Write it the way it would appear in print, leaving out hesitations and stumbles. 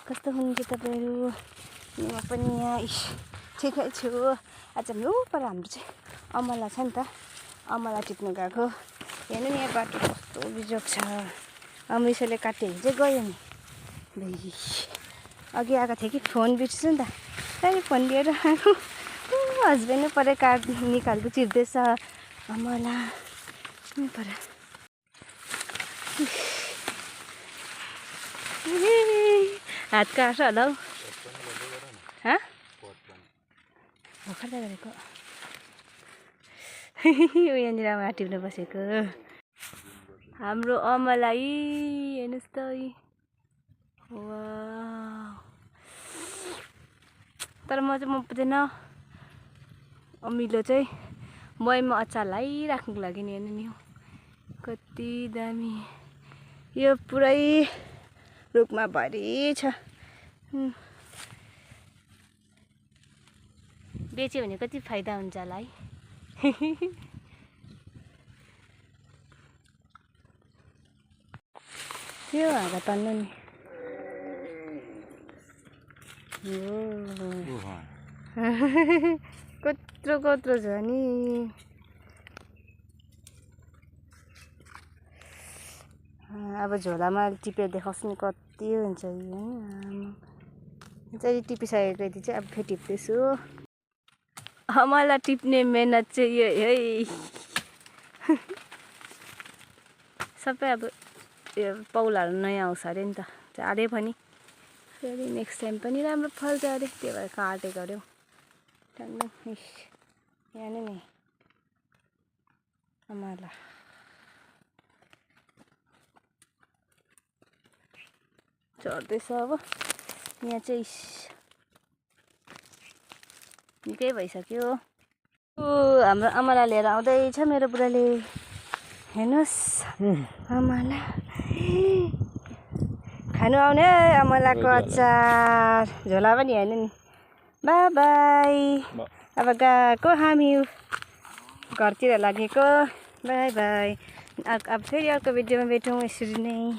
कस्तो हुनुहुन्छ तपाईँहरू? म पनि यहाँ ठिकै छु। आज यो पर हाम्रो चाहिँ अमला छ नि त, अमला टिप्नु गएको। हेर्नु नि यहाँ बाटो कस्तो बिजोग छ। अमृतले काट्यो भने चाहिँ गयो नि। अघि आएको थिएँ कि फोन बिर्छु नि त, त्यहाँदेखि फोन लिएर आएको। हस्बेन्ड पऱ्यो काट निकाल्दै चिर्दैछ अमला पर। हात काट्छ होला हौ। भर्खर गरेको यहाँनिर आमा टिप्न बसेको हाम्रो अमला हेर्नुहोस् त। तर म चाहिँ मन पर्दैन अमिलो चाहिँ। बयममा अचार लगाइराख्नुको लागि नि। हेर्नु नि कति दामी। यो पुरै रुखमा भरि छ। बेच्यो भने कति फाइदा हुन्छ होला है। त्यो हात तान्नु नि। कत्रो कत्रो छ नि। अब झोलामा टिपेर देखाउँछु नि कति हुन्छ। चाहिँ टिपिसकेको यति चाहिँ अब फेरि टिप्दैछु। मलाई टिप्ने मेहनत चाहिँ यो है। सबै अब यो पौलाहरू नयाँ आउँछ अरे नि त, चाँडै पनि। फेरि नेक्स्ट टाइम पनि राम्रो फल्छ अरे, त्यही भएर काटेको अरे हौ। यहाँ नि अमला चढ्दैछ अब। यहाँ चाहिँ निकै भइसक्यो। हाम्रो अमला लिएर आउँदैछ मेरो बुढाले। हेर्नुहोस् अमला खानु आउने अमलाको अचार। झोला पनि हेर्नु नि। By by. अब गएको हामी घरतिर लागेको। By by. अब फेरि अर्को भिडियोमा भेटौँ यसरी नै।